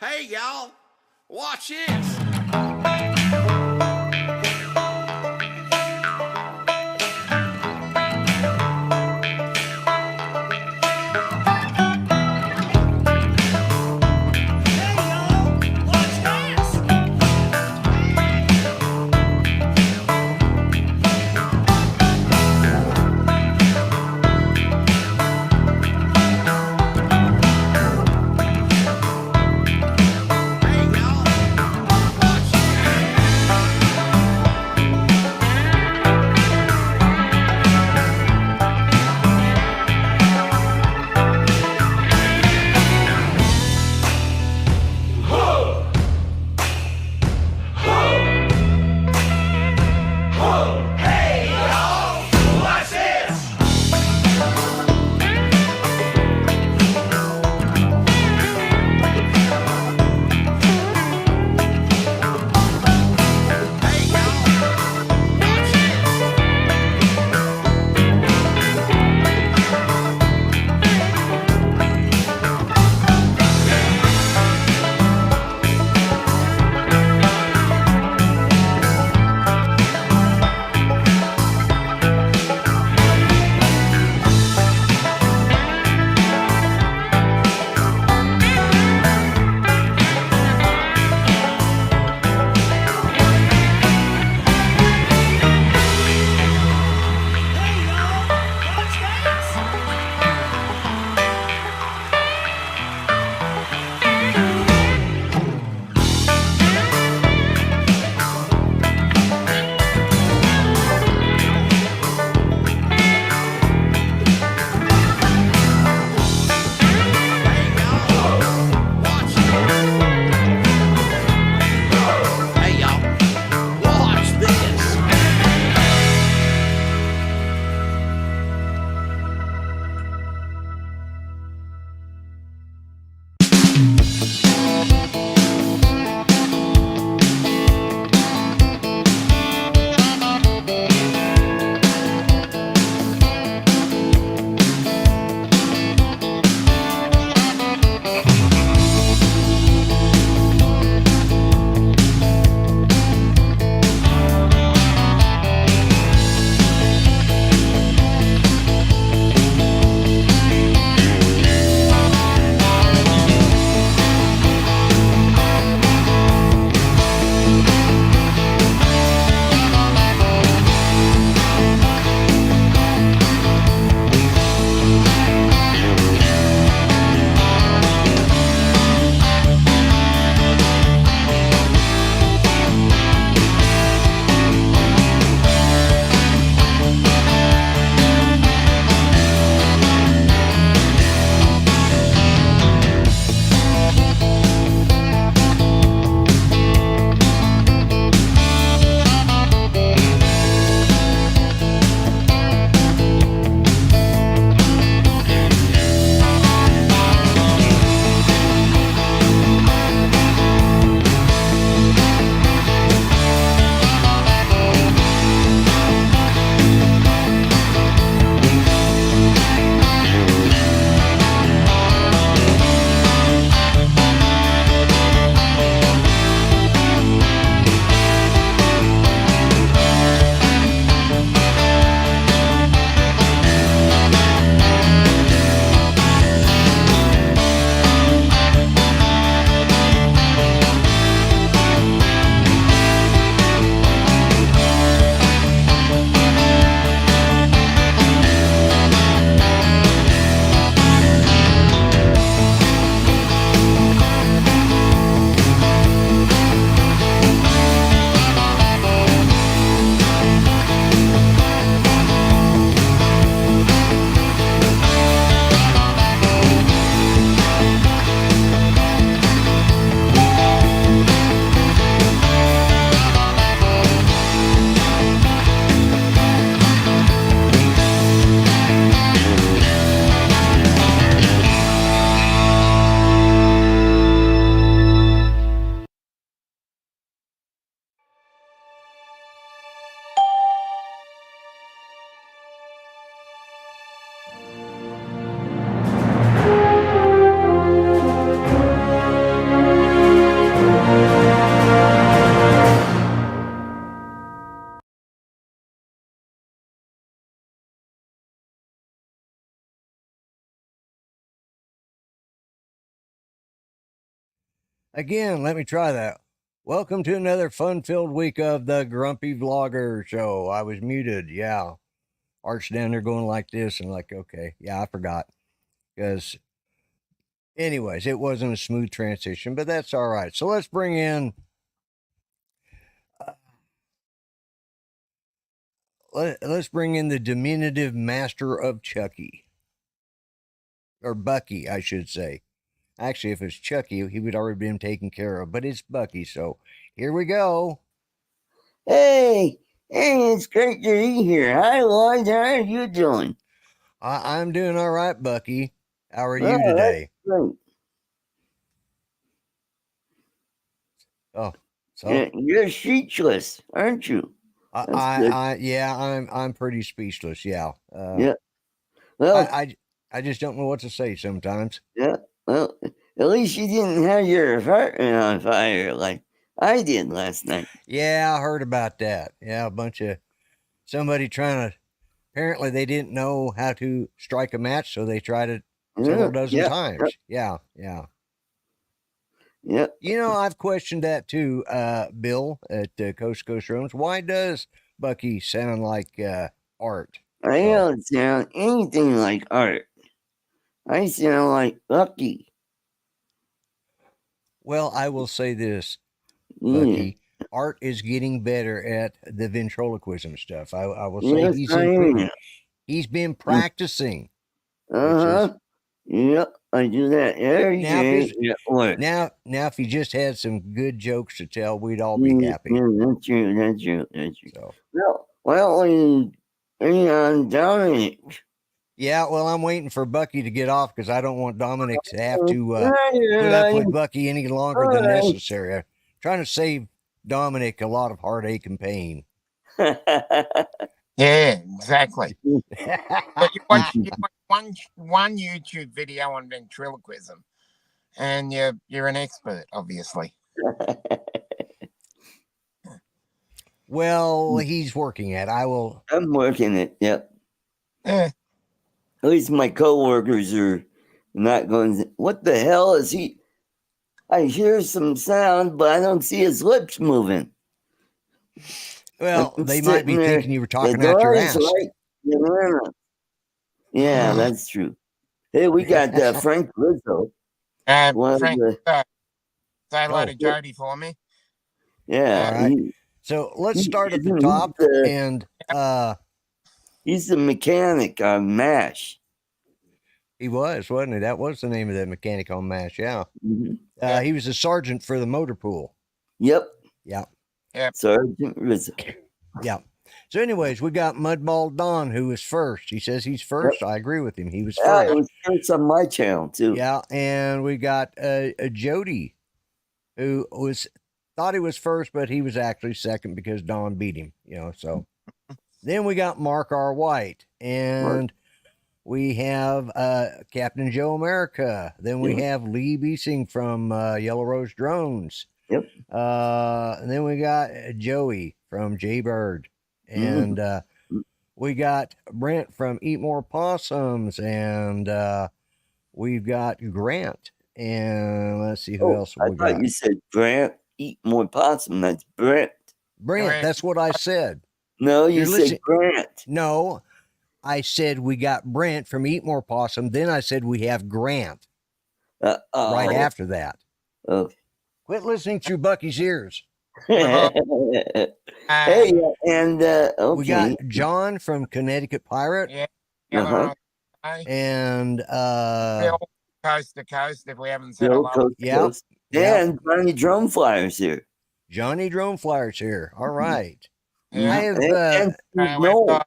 Hey, y'all, watch this. Again, let me try that. Welcome to another fun-filled week of the Grumpy Vlogger Show. I was muted, yeah. Art's down there going like this and like, okay, yeah, I forgot. Because, anyways, it wasn't a smooth transition, but that's all right. So let's bring in... let's bring in the diminutive master of Chucky. Or Bucky, I should say. Actually, if it's Chucky, he would already been taken care of, but it's Bucky, so here we go. Hey, it's great to be here. Hi, Lloyd. How are you doing? I'm doing all right, Bucky. How are you today? Great. Oh, so you're speechless, aren't you? I'm pretty speechless. Yeah. Yeah. Well, I just don't know what to say sometimes. Yeah. Well, at least you didn't have your apartment on fire like I did last night. Yeah, I heard about that. Yeah, a bunch of somebody trying to. Apparently, they didn't know how to strike a match, so they tried it several dozen times. Yeah. Yeah. You know, I've questioned that too, Bill at Coast to Coast Rooms. Why does Bucky sound like Art? I don't sound anything like Art. I sound like Bucky. Well, I will say this, Bucky. Art is getting better at the ventriloquism stuff. I will say he's improving. He's been practicing. Yep, I do that every day. Now, if he just had some good jokes to tell, we'd all be happy. Yeah, that's true. So. Well, bring on Dominic. Yeah, well, I'm waiting for Bucky to get off because I don't want Dominic to have to put up with Bucky any longer than necessary. I'm trying to save Dominic a lot of heartache and pain. Yeah, exactly. But you watch one YouTube video on ventriloquism, and you're an expert, obviously. Well, he's working at it. I'm working it. Yep. At least my coworkers are not going. What the hell is he? I hear some sound, but I don't see his lips moving. Well, they might be thinking you were talking out your ass. Yeah, that's true. Hey, we got Frank Rizzo. Frank, say hello to Jody for me. Yeah. All right. So let's start at the top. He's the mechanic on MASH. He was, wasn't he? That was the name of that mechanic on MASH, yeah. He was a sergeant for the motor pool. Yep. Yeah. Sergeant Rizzo. Yeah. So anyways, we got Mudball Don, who was first. He says he's first. Yep. I agree with him. He was first. He was first on my channel, too. Yeah, and we got Jody, who thought he was first, but he was actually second because Don beat him, so. Then we got Mark R. White, and we have Captain Joe America. Then we have Lee Beesing from Yellow Rose Drones. Yep. And then we got Joey from Jaybird. And we got Brent from Eat More Possums. And we've got Grant. And let's see who else we got. I thought you said Brent, Eat More Possum. That's Brent. Brent, that's what I said. No, you said Grant. No, I said we got Brent from Eat More Possum. Then I said we have Grant right after that. Okay. Quit listening through Bucky's ears. Hey, and we got John from Connecticut Pirate. Yeah. And Phil, Coast to Coast, if we haven't said hello. Yeah. And Johnny Drone Flyers here. Johnny Drone Flyers here. All right. Yeah. I have we've got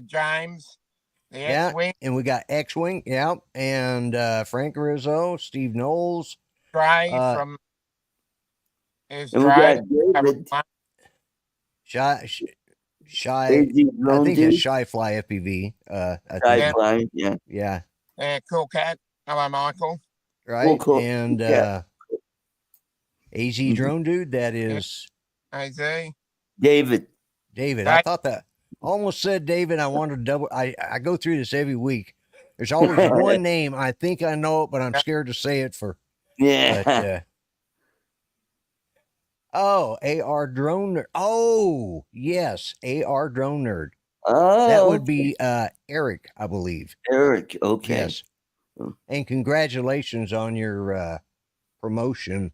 James, the X-Wing. And we got X-Wing, and Frank Rizzo, Steve Knowles. Dre from is Dre. Shy, I think it's Shy Fly FPV. Shy Fly, yeah. Cool Cat. Hello, Michael. Right, and AZ Drone Dude, that is AZ. David. I thought that. Almost said David. I wanted to double. I go through this every week. There's always one name. I think I know it, but I'm scared to say it for. Yeah. Oh, AR Drone Nerd. Oh, yes, AR Drone Nerd. Oh, That would be Eric, I believe. Eric. Okay. Yes. And congratulations on your promotion.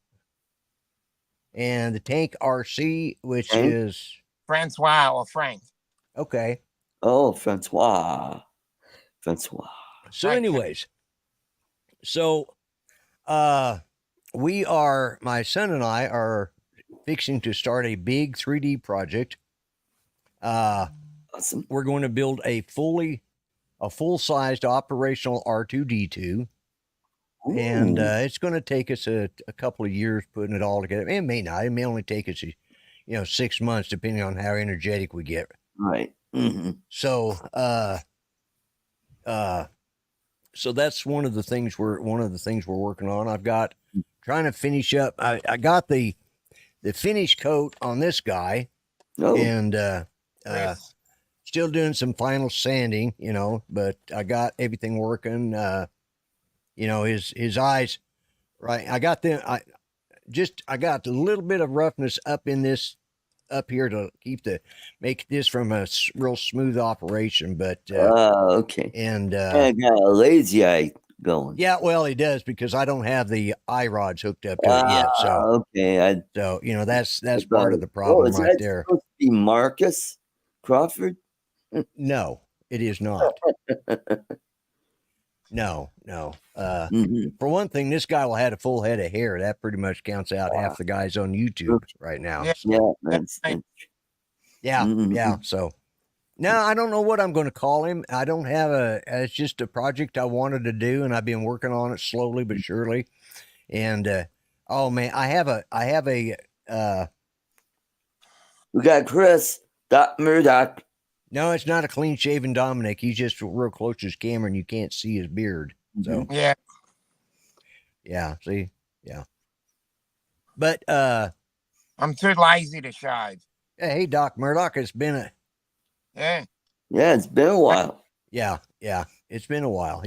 And the Tank RC, which Tank? is Francois or Frank. okay. Oh, Francois. Francois. So, Right. anyways, so my son and I are fixing to start a big 3D project. Awesome. We're going to build a full-sized operational R2D2. And it's going to take us a couple of years putting it all together. It may not. It may only take us, 6 months, depending on how energetic we get. Right. Mm-hmm. So, so that's one of the things we're working on. I've got trying to finish up. I got the finish coat on this guy, and still doing some final sanding. But I got everything working. His eyes, right? I got a little bit of roughness up here to make this from a real smooth operation, but, okay. And, I got a lazy eye going. Yeah, well, he does because I don't have the eye rods hooked up to it yet. So, okay. That's part of the problem right there. Supposed to be Marcus Crawford? No, it is not. No. For one thing, this guy will have a full head of hair. That pretty much counts out half the guys on YouTube right now. Yeah. So now I don't know what I'm going to call him. I don't have it's just a project I wanted to do, and I've been working on it slowly but surely. And oh man, I have a we got Chris Murdoch. No, it's not a clean shaven Dominic. He's just real close to his camera and you can't see his beard. So yeah, see? Yeah. But I'm too lazy to shave. Hey, Doc Murdoch, it's been it's been a while. Yeah, it's been a while.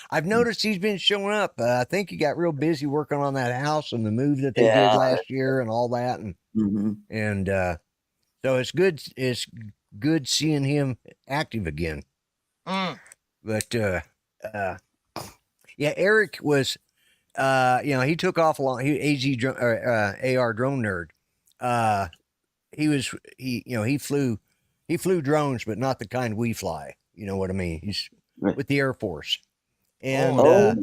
I've noticed he's been showing up. I think he got real busy working on that house and the move that they did last year and all that, and so it's good. It's good seeing him active again. But Eric was, he took off along. AR Drone Nerd. He flew drones, but not the kind we fly. You know what I mean? He's with the Air Force. And now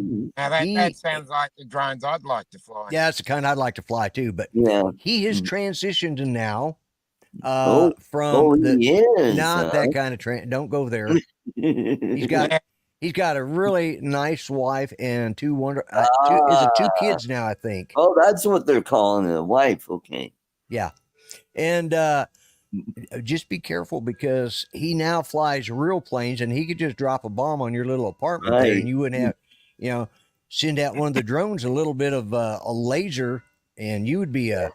that sounds like the drones I'd like to fly. Yeah, it's the kind I'd like to fly too. But he has transitioned to now not that kind of don't go there. He's got a really nice wife and two kids now, I think. Oh, that's what they're calling it, a wife. Okay. Yeah. And just be careful because he now flies real planes and he could just drop a bomb on your little apartment there and you wouldn't have, send out one of the drones a little bit of a laser and you would be a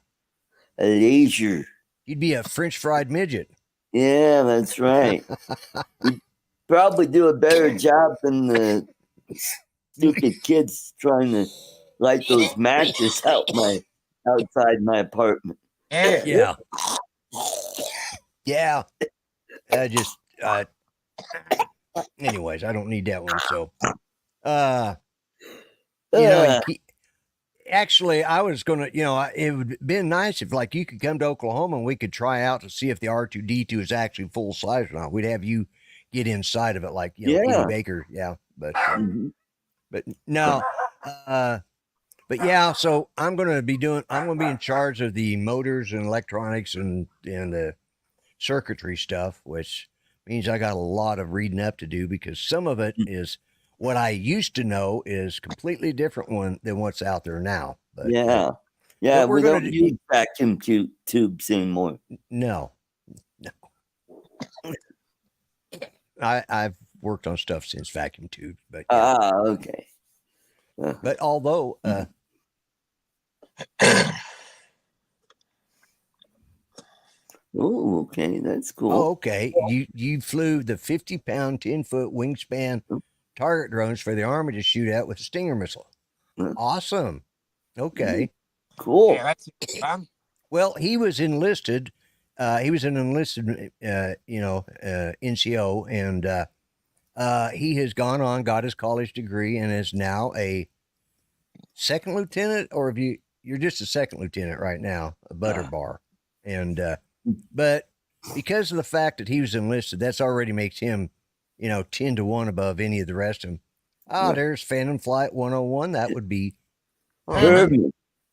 laser. You'd be a French fried midget. Yeah, that's right. You'd probably do a better job than the stupid kids trying to light those matches outside my apartment. Yeah. Anyways, I don't need that one. So, actually, I was going to, it would have been nice if you could come to Oklahoma and we could try out to see if the R2D2 is actually full size or not. We'd have you get inside of it Kenny Baker. Yeah. But, but no, but yeah, so I'm going to be in charge of the motors and electronics and the circuitry stuff, which means I got a lot of reading up to do because some of it is what I used to know is completely different than what's out there now. But, we don't use vacuum tubes anymore. No. I've worked on stuff since vacuum tubes, but okay. But although oh, okay, that's cool. Oh, okay. You flew the 50-pound, 10-foot wingspan target drones for the Army to shoot at with a Stinger missile. Awesome. Okay. Cool. Yeah, that's fun. Well, he was enlisted. He was an enlisted, NCO, and he has gone on, got his college degree, and is now a second lieutenant, or if you're just a second lieutenant right now, a butter bar. And but because of the fact that he was enlisted, that's already makes him, 10 to 1 above any of the rest of them. There's Phantom Flight 101. That would be Herman.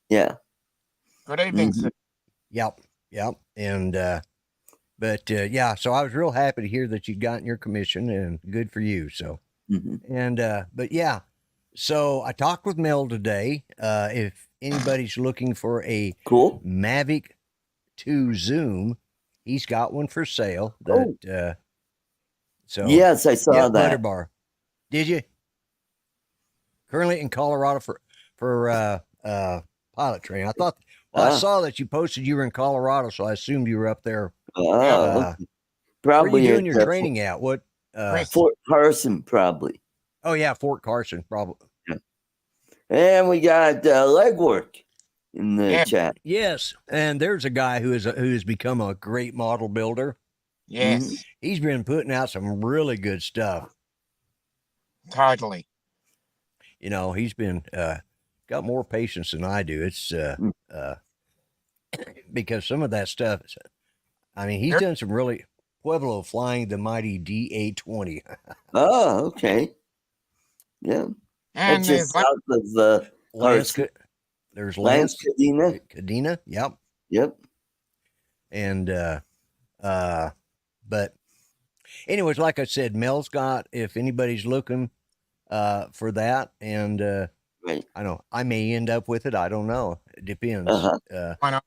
Yeah. Good evening, sir. Yep. And yeah, so I was real happy to hear that you'd gotten your commission, and good for you. So but yeah, so I talked with Mel today. If anybody's looking for a Cool. Mavic 2 Zoom, he's got one for sale. That so Yes, I saw that. Butterbar. Did you? Currently in Colorado for pilot training. I thought I saw that you posted you were in Colorado, so I assumed you were up there. Probably. Where are you doing your training at? What? Fort Carson, probably. Oh yeah, Fort Carson, probably. Yeah. And we got legwork in the chat. Yes, and there's a guy who has become a great model builder. Yes, he's been putting out some really good stuff. Totally. He's been got more patience than I do. It's because some of that stuff. I mean, he's done some really Pueblo flying the mighty DA-20. Oh, okay. Yeah. And it's just south of there's Lance Cadena. Cadena, Yep. And but anyways, like I said, Mel's got, if anybody's looking for that, and right. I know I may end up with it. I don't know. It depends. Why not?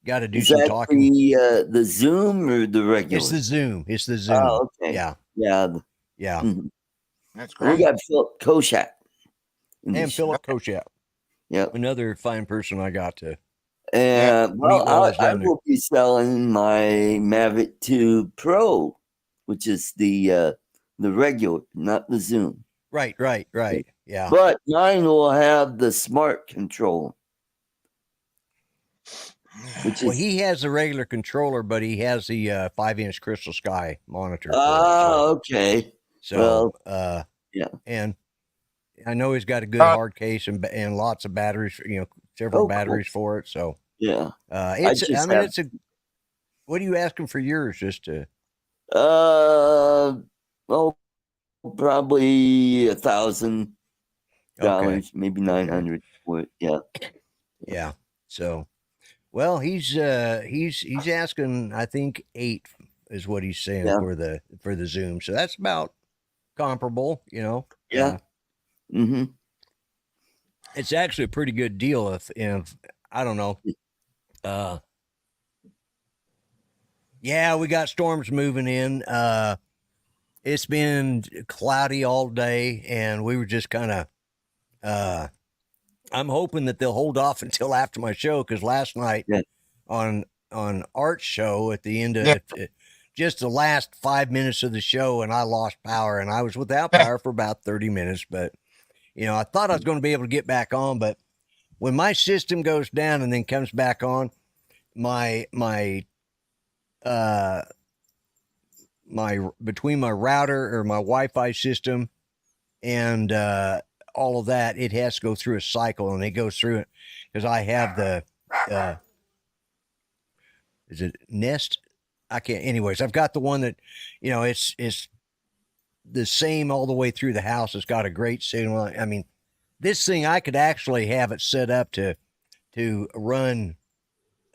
Got to do Is some that talking. The Zoom or the regular? It's the Zoom. Oh, okay. Yeah. Mm-hmm. That's great. We got Philip Koshak. And Philip Koshak. Yep. Another fine person I got to. Well, I will be selling my Mavic 2 Pro, which is the regular, not the Zoom. Right. Yeah. But mine will have the smart control. He has the regular controller, but he has the 5-inch Crystal Sky monitor. Okay. So, yeah. And I know he's got a good hard case and lots of batteries, several batteries for it. So, yeah. What are you asking for yours? Just to. Probably $1,000, maybe 900 for it. Yeah. Yeah. So, well, he's asking, I think 8 is what he's saying for the Zoom. So that's about comparable, Yeah. Mm-hmm. It's actually a pretty good deal if I don't know. Yeah, we got storms moving in. It's been cloudy all day, and we were just kind of, I'm hoping that they'll hold off until after my show, because last night on Art's show at the end of just the last 5 minutes of the show, and I lost power, and I was without power for about 30 minutes. But, I thought I was going to be able to get back on, but when my system goes down and then comes back on, my between my router or my Wi-Fi system and all of that, it has to go through a cycle, and it goes through it because I have the is it Nest? I can't. Anyways, I've got the one that it's the same all the way through the house. It's got a great signal. I mean, this thing I could actually have it set up to run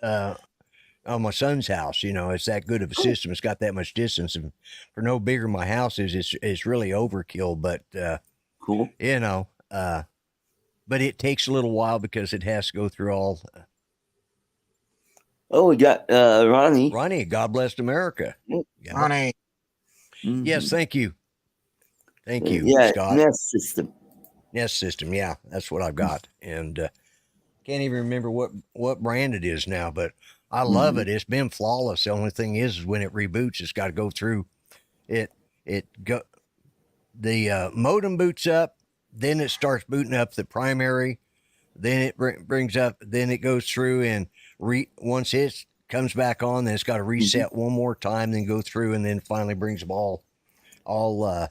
on my son's house. It's that good of a system. It's got that much distance, and for no bigger my house is, it's really overkill. But cool. But it takes a little while because it has to go through all. We got Ronnie. Ronnie, God bless America. Yeah. Ronnie. Mm-hmm. Yes, thank you. Thank you, Scott. Nest system. Nest system, yeah, that's what I've got, and can't even remember what brand it is now, but I love it. It's been flawless. The only thing is when it reboots, it's got to go through it. The modem boots up, then it starts booting up the primary, then it brings up, then it goes through and once it comes back on, then it's got to reset one more time, then go through, and then finally brings them all online.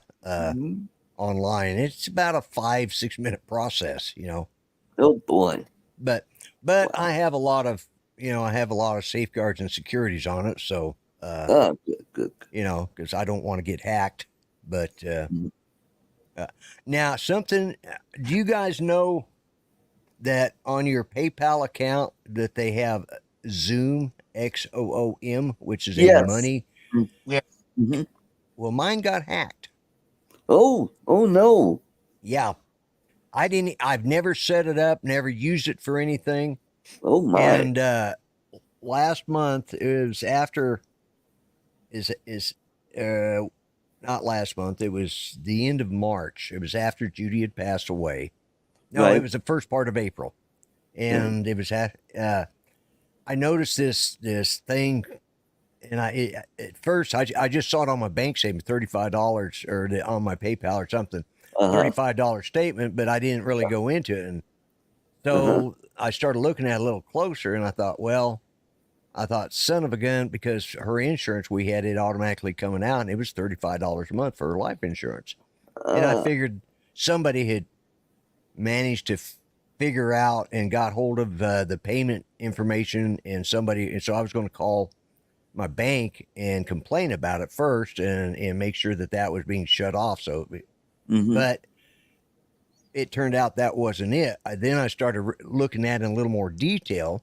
It's about a 5-6 minute process, you know. Oh boy. But Wow. I have a lot of safeguards and securities on it, so Good. you know, because I don't want to get hacked. But now something, do you guys know that on your PayPal account that they have Zoom, XOOM, which is a Yes. money? Yeah. Mhm. Well, mine got hacked. Oh no. Yeah. I've never set it up, never used it for anything. Oh my. And last month, it was after, not last month, it was the end of March. It was after Judy had passed away. No, Right. it was the first part of April. And it was I noticed this thing, and at first I just saw it on my bank statement, $35, or on my PayPal or something, $35 statement, but I didn't really go into it. And so I started looking at it a little closer, and I thought, son of a gun, because her insurance, we had it automatically coming out, and it was $35 a month for her life insurance. And I figured somebody had managed to figure out and got hold of the payment information, and so I was going to call my bank and complain about it first, and make sure that was being shut off. So, but it turned out that wasn't it. Then I started looking at it in a little more detail,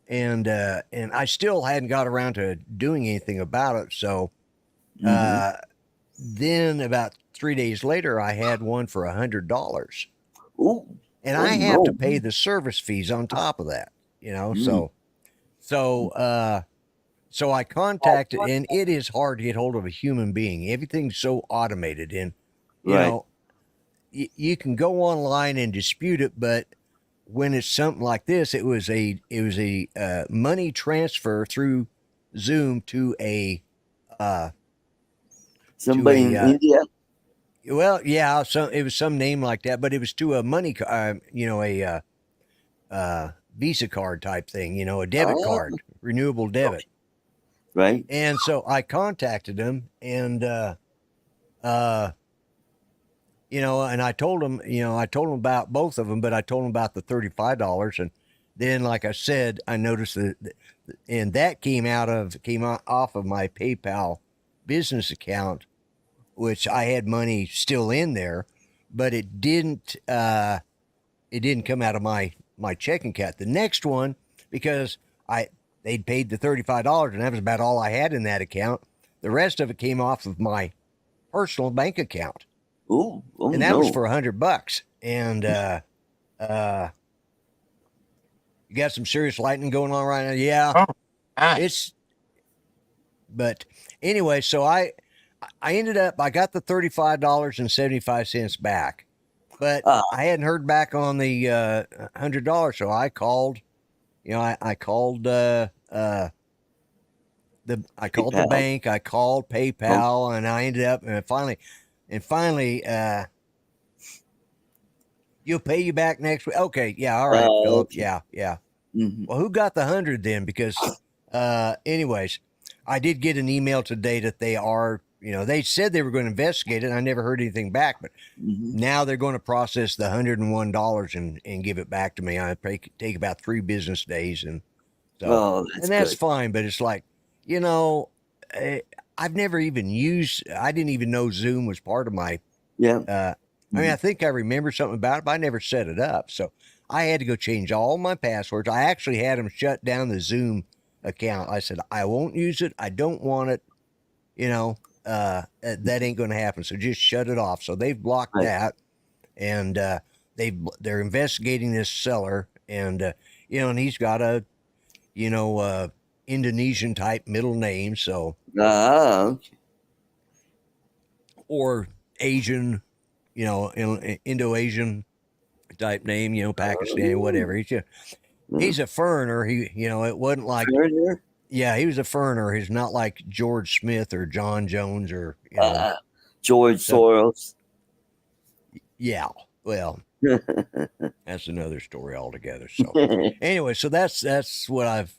and I still hadn't got around to doing anything about it. So then about 3 days later, I had one for $100. Ooh. And I have to pay the service fees on top of that, you know. So I contacted, and it is hard to get hold of a human being. Everything's so automated, and you know, you can go online and dispute it, but when it's something like this, it was a money transfer through Zoom to somebody in India. Well, yeah, it was some name like that, but it was to a money, a Visa card type thing, you know, a debit card, renewable debit. Right. And so I contacted him, and you know, and I told him about both of them, but I told him about the $35, and then, like I said, I noticed that, and that came off of my PayPal business account, which I had money still in there, but it didn't come out of my checking account. The next one, because they'd paid the $35, and that was about all I had in that account. The rest of it came off of my personal bank account. Oh, and that was for $100. And you got some serious lightning going on right now. Yeah. But anyway, so I ended up, I got the $35.75 back, but I hadn't heard back on the $100. So I called, I called the bank, I called PayPal, and I ended up, and finally, you'll pay you back next week. Okay. Yeah. All right, Philip. Okay. Yeah. Well, who got the 100 then? Because, anyways, I did get an email today that they are, they said they were going to investigate it. I never heard anything back, but now they're going to process the $101 and give it back to me. I take about 3 business days. And so, that's fine. But it's like, I've never even I didn't even know Zoom was part of my, I mean, I think I remember something about it, but I never set it up. So I had to go change all my passwords. I actually had them shut down the Zoom account. I said, I won't use it. I don't want it. That ain't going to happen. So just shut it off. So they've blocked that, and they're investigating this seller, and and he's got a Indonesian type middle name, so or Asian, Indo-Asian type name, Pakistani, whatever. He's a foreigner. It wasn't like foreigner? Yeah, he was a foreigner. He's not like George Smith or John Jones or George Soros. Yeah, well, That's another story altogether. So anyway, so that's what I've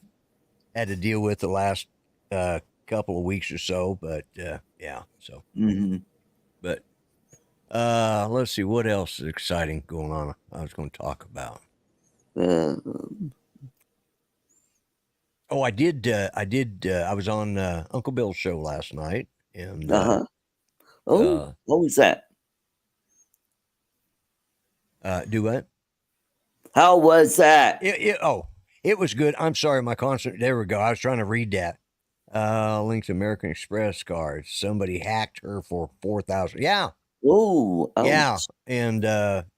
had to deal with the last couple of weeks or so. But yeah, so but let's see what else is exciting going on. I was going to talk about. Oh, I did. I was on Uncle Bill's show last night, and what was that? do what? How was that? It was good. I'm sorry, my concert. There we go. I was trying to read that. Link's American Express card. Somebody hacked her for 4,000. Yeah. Oh, yeah. And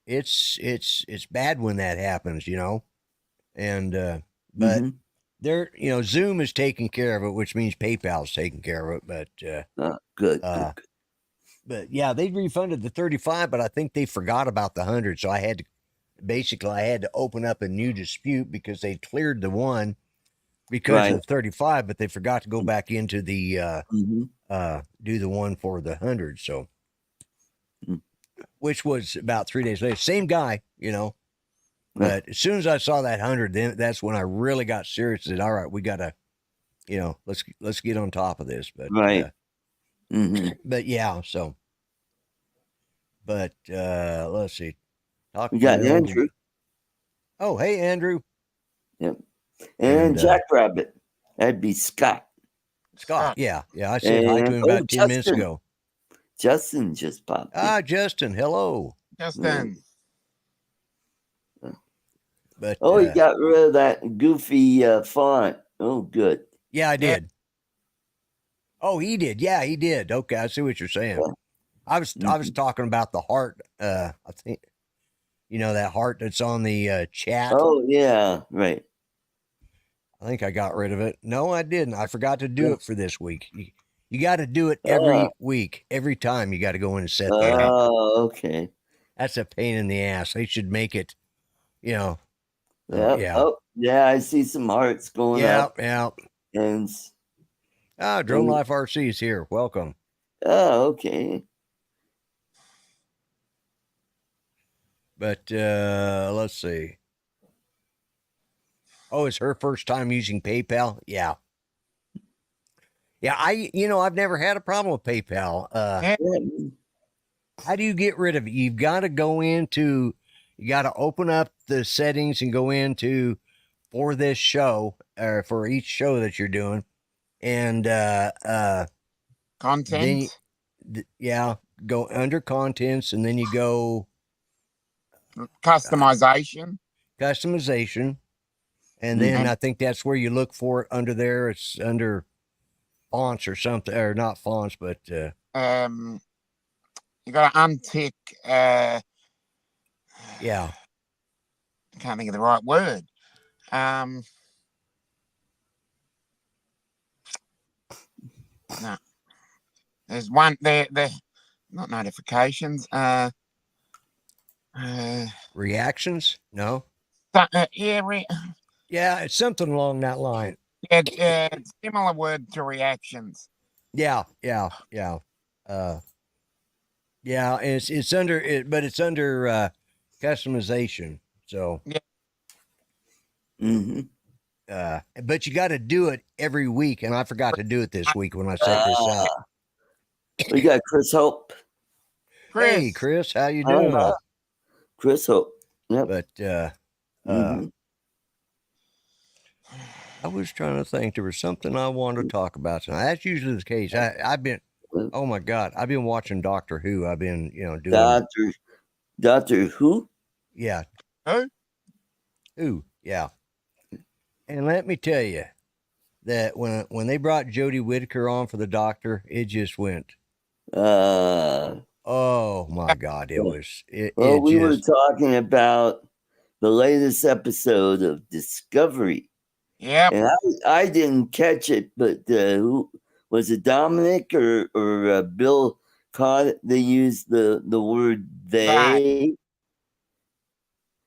it's bad when that happens, you know. And but they're Zoom is taking care of it, which means PayPal's taking care of it. But good. But yeah, they refunded the 35, but I think they forgot about the 100. So I had to open up a new dispute because they cleared the one because of the 35, but they forgot to go back into the do the one for the 100. So which was about 3 days later. Same guy, you know. But as soon as I saw that 100, then that's when I really got serious. Said, all right, we gotta, let's get on top of this. But but yeah, so but let's see. We got Andrew. Oh, hey Andrew. Yep. And Jackrabbit. That'd be Scott. Scott, yeah. I said hi to him about 10 minutes ago. Justin just popped in. Justin, hello. Justin. But he got rid of that goofy font. Oh, good. Yeah, I did. Oh, he did. Yeah, he did. Okay, I see what you're saying. Yeah. I was talking about the heart. I think that heart that's on the chat. Oh yeah, right. I think I got rid of it. No, I didn't. I forgot to do it for this week. You got to do it every week. Every time you got to go in and set that up. Oh, okay. That's a pain in the ass. They should make it, Yeah. Oh, yeah. I see some hearts going up. Yeah. And Drone Life RC is here. Welcome. Oh, okay. But let's see. Oh, it's her first time using PayPal. Yeah. Yeah, I've never had a problem with PayPal. How do you get rid of it? You got to open up the settings and go into for this show or for each show that you're doing. And content. Go under contents and then you go customization. And then I think that's where you look for it under there. It's under fonts or something, or not fonts, but you got to untick. I can't think of the right word. No, there's one there. Not notifications. Reactions? No. Yeah, it's something along that line. Yeah, similar word to reactions. Yeah. And it's under it, but it's under customization. So but you got to do it every week, and I forgot to do it this week when I set this up. We got Chris Hope. Hey, Chris, how you doing? Chris Hope. Yep. But I was trying to think. There was something I wanted to talk about tonight. That's usually the case. I've been, oh my God, I've been watching Doctor Who. I've been, doing Doctor Who. Yeah. Who? Yeah. And let me tell you that when they brought Jodie Whittaker on for the Doctor, it just went. Oh my God! It was. We were talking about the latest episode of Discovery. Yeah, and I didn't catch it, but who was it? Dominic or Bill caught it? They used the word they. Right.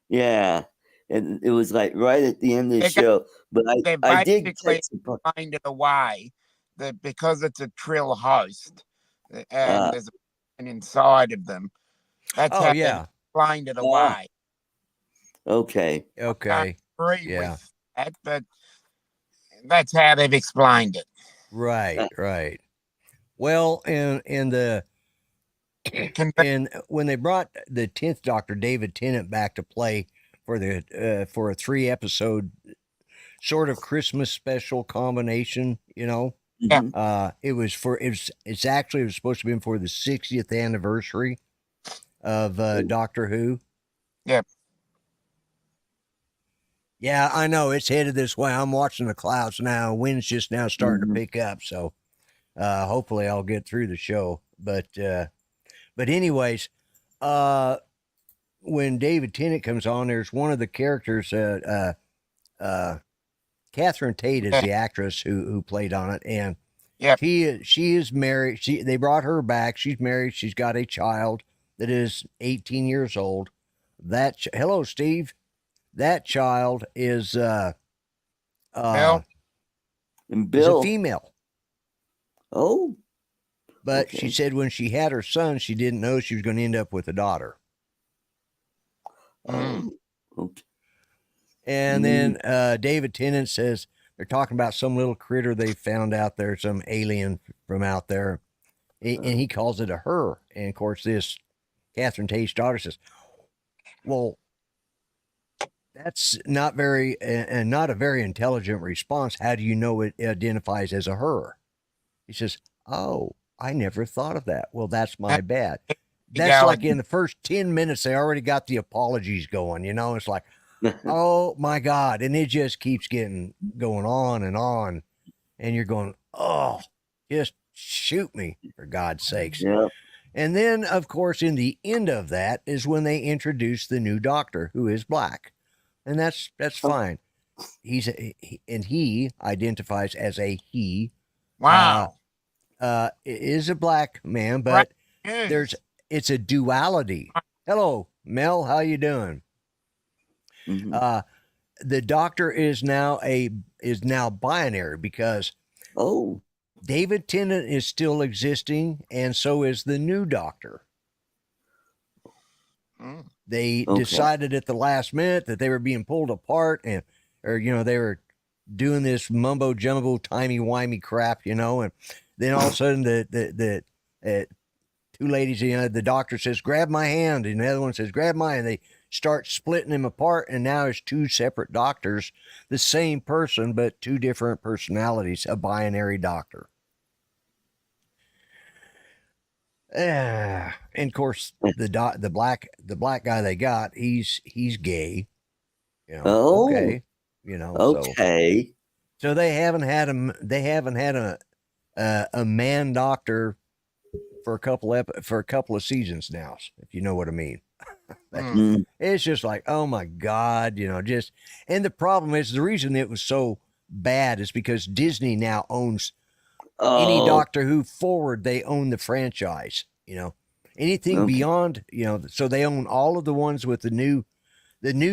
Yeah, and it was like right at the end of the show. But I did catch find it away that because it's a Trill host and there's an inside of them. That's explained it away. Okay. Okay. I agree Yeah. with that, but that's how they've explained it. Right. Right. Well, and when they brought the 10th Doctor, David Tennant, back to play for for a 3-episode sort of Christmas special combination, Mhm. it was supposed to be for the 60th anniversary of Doctor Who. Yep. Yeah, I know it's headed this way. I'm watching the clouds now. Wind's just now starting to pick up, so hopefully I'll get through the show. But anyways, when David Tennant comes on, there's one of the characters, Catherine Tate is the actress who played on it, and Yep. she is married. They brought her back. She's married. She's got a child that is 18 years old. Hello, Steve. That child is Bill? And is a Bill. female. Oh. But Okay. she said when she had her son, she didn't know she was going to end up with a daughter. Oh. Okay. And then David Tennant says they're talking about some little critter they found out there, some alien from out there, and he calls it a her. And of course, this Catherine Tate's daughter says, "Well, that's not very and not a very intelligent response. How do you know it identifies as a her?" He says, "Oh, I never thought of that. Well, that's my bad." That's like in the first 10 minutes, they already got the apologies going. It's like, oh my God. And it just keeps going on. And you're going, oh, just shoot me, for God's sakes. Yeah. And then, of course, in the end of that is when they introduce the new doctor, who is black. And that's fine. He identifies as a he. Wow. Is a black man, but it's a duality. Hello, Mel. How you doing? Mhm. The doctor is now binary because David Tennant is still existing, and so is the new doctor. They decided at the last minute that they were being pulled apart, or they were doing this mumbo jumbo timey-wimey crap, and then all of a sudden the two ladies, the doctor says, "Grab my hand," and the other one says, "Grab mine," and they start splitting them apart, and now it's two separate doctors, the same person, but two different personalities, a binary doctor. And of course, the black guy they got, he's gay. Okay. Okay. So they haven't had a man doctor for a couple of seasons now, if you know what I mean. It's just like, oh my God, and the problem is the reason it was so bad is because Disney now owns any Doctor Who forward. They own the franchise, anything beyond, so they own all of the ones with the new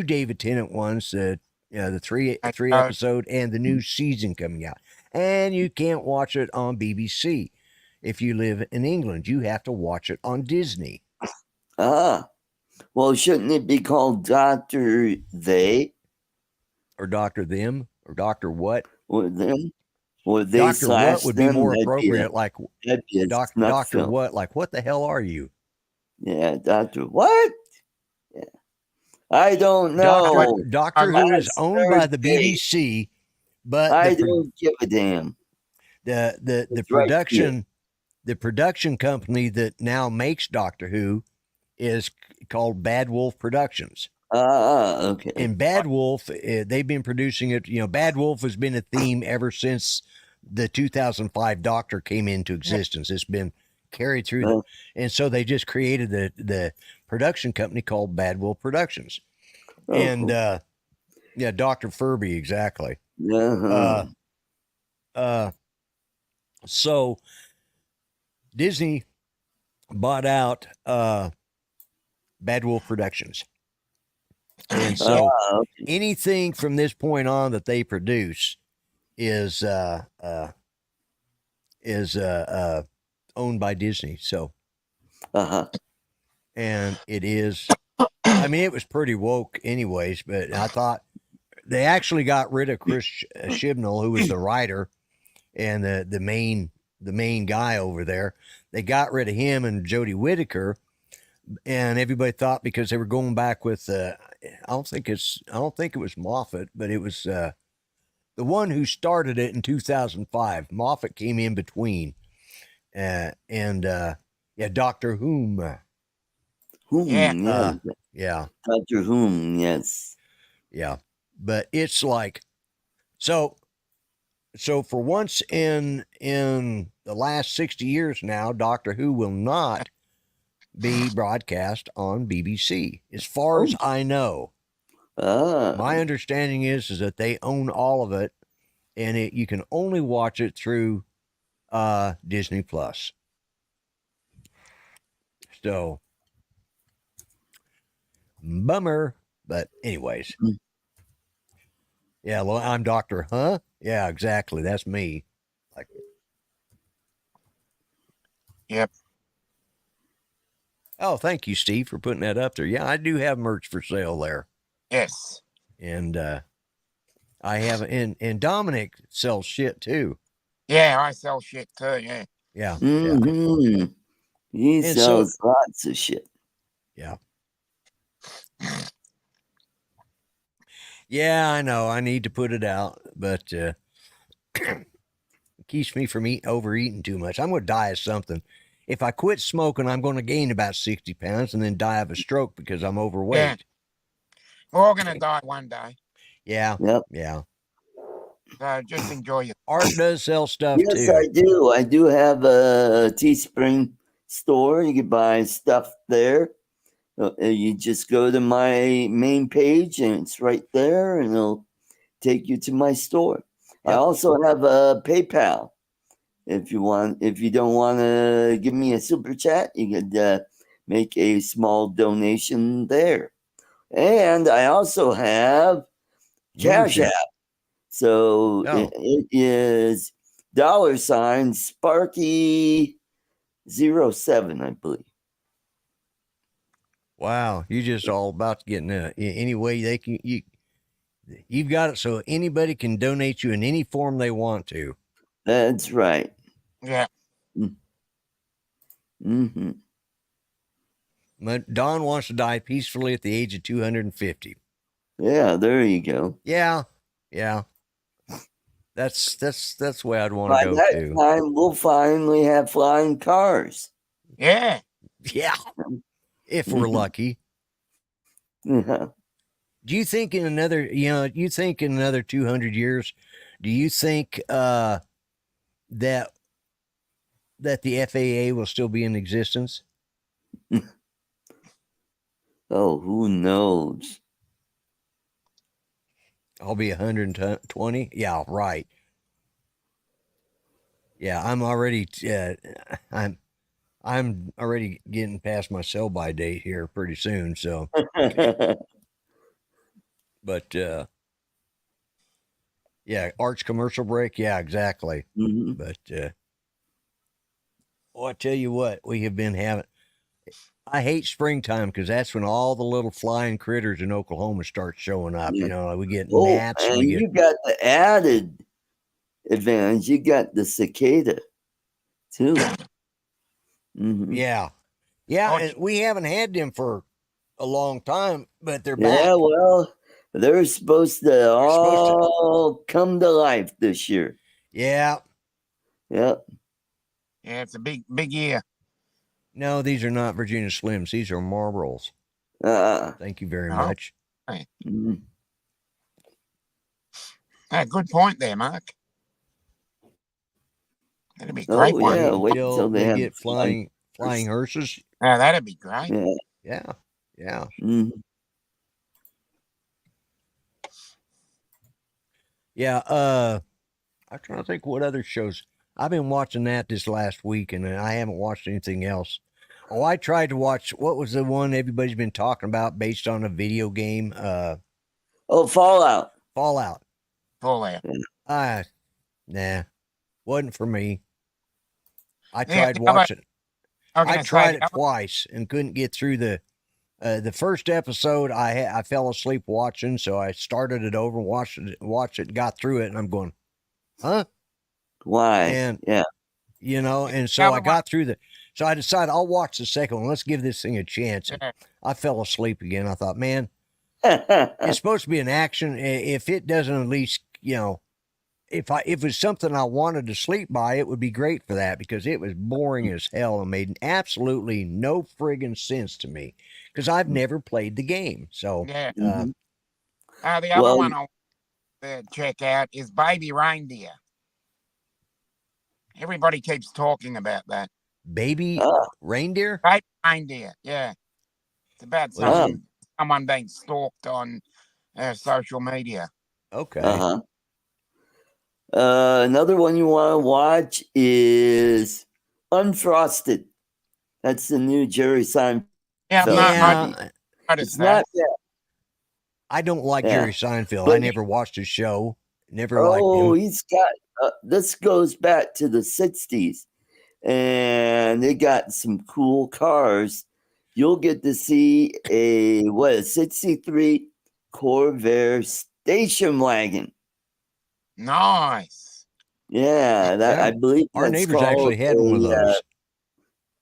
David Tennant ones, the 3 episode and the new season coming out, and you can't watch it on BBC. If you live in England, you have to watch it on Disney. Well, shouldn't it be called Dr. They? Or Dr. Them? Or Dr. What? Or them? Or they Dr. What would be them? more That'd appropriate, like Dr. film. What? Like, what the hell are you? Yeah, Dr. What? Yeah. I don't know. Doctor Who is owned by the BBC, but I don't give a damn. The production the production company that now makes Doctor Who is called Bad Wolf Productions. Okay. And Bad Wolf, they've been producing it. Bad Wolf has been a theme ever since the 2005 Doctor came into existence. It's been carried through, and so they just created the production company called Bad Wolf Productions. And Dr. Furby, exactly. So Disney bought out Bad Wolf Productions. And so anything from this point on that they produce is owned by Disney. So and it is I mean, it was pretty woke anyways, but I thought they actually got rid of Chris Chibnall, who was the writer and the main guy over there. They got rid of him and Jodie Whittaker, and everybody thought because they were going back with I don't think it was Moffat, but it was the one who started it in 2005. Moffat came in between, and Doctor Whom. Yeah. Yeah. Doctor Whom, yes. Yeah. But it's like, so for once in the last 60 years now, Doctor Who will not be broadcast on BBC, as far as I know. My understanding is that they own all of it, and you can only watch it through Disney Plus. So, bummer. But anyways. Yeah, well, I'm Doctor Huh? Yeah, exactly. That's me. Like, Yep. oh, thank you, Steve, for putting that up there. Yeah, I do have merch for sale there. Yes. And I have, and Dominic sells shit too. Yeah, I sell shit too. Yeah. Yeah. Mm-hmm. He And sells lots of shit. Yeah. Yeah, I know. I need to put it out, but it keeps me from overeating too much. I'm going to die of something. If I quit smoking, I'm going to gain about 60 pounds and then die of a stroke because I'm overweight. Yeah. We're all going to die one day. Yeah. Yep. Yeah. So just enjoy it. Art does sell stuff too. Yes, I do. I do have a Teespring store. You can buy stuff there. You just go to my main page and it's right there and it'll take you to my store. Yep. I also have a PayPal. If you don't want to give me a super chat, you could make a small donation there. And I also have Cash App. So it is $Sparky07, I believe. Wow, you just all about to get in any way they can. You've got it so anybody can donate you in any form they want to. That's right. Yeah. Mm-hmm. But Don wants to die peacefully at the age of 250. Yeah, there you go. Yeah. That's the way I'd want to go By too. that time, we'll finally have flying cars. Yeah. Yeah, if we're lucky. Yeah. Do you think in another 200 years, do you think that the FAA will still be in existence? Oh, who knows? I'll be 120. Yeah, right. Yeah, I'm already I'm already getting past my sell-by date here pretty soon. So, but yeah, Art's commercial break. Yeah, exactly. Mm-hmm. But I tell you what, we have been having. I hate springtime because that's when all the little flying critters in Oklahoma start showing up. Yeah. You know, we get Oh, gnats. and you got the added advantage. You got the cicada too. Mm-hmm. Yeah. And we haven't had them for a long time, but they're back. Yeah, well, they're supposed to all come to life this year. Yeah. Yep. Yeah, it's a big year. No, these are not Virginia Slims. These are Marlboros. Thank you very much. Hey. Mm-hmm. Good point there, Mark. That'd be great. Oh, yeah. Wait till they get flying hearses. Oh, that'd be great. Yeah. Mm-hmm. Yeah. I'm trying to think what other shows. I've been watching that this last week, and I haven't watched anything else. Oh, I tried to watch, what was the one everybody's been talking about based on a video game? Fallout. Fallout. Nah, wasn't for me. I tried watching. I tried it twice and couldn't get through the The first episode I fell asleep watching, so I started it over, watched it, got through it, and I'm going, huh? Why? And yeah. and so I got through so I decided I'll watch the second one. Let's give this thing a chance. And I fell asleep again. I thought, man, it's supposed to be an action. If it doesn't at least, if it was something I wanted to sleep by, it would be great for that, because it was boring as hell and made absolutely no friggin' sense to me, because I've never played the game. So Yeah. Mhm. The other one I'll check out is Baby Reindeer. Everybody keeps talking about that. Baby Reindeer? Baby Reindeer, yeah. It's about someone being stalked on social media. Okay. Uh-huh. Another one you want to watch is Unfrosted. That's the new Jerry Seinfeld. It's not bad. I don't like Jerry Seinfeld. But I never watched his show. Never liked him. Oh, he's got this goes back to the 60s, and they got some cool cars. You'll get to see a 63 Corvair station wagon. Nice. Yeah, I believe our neighbors actually had one of those.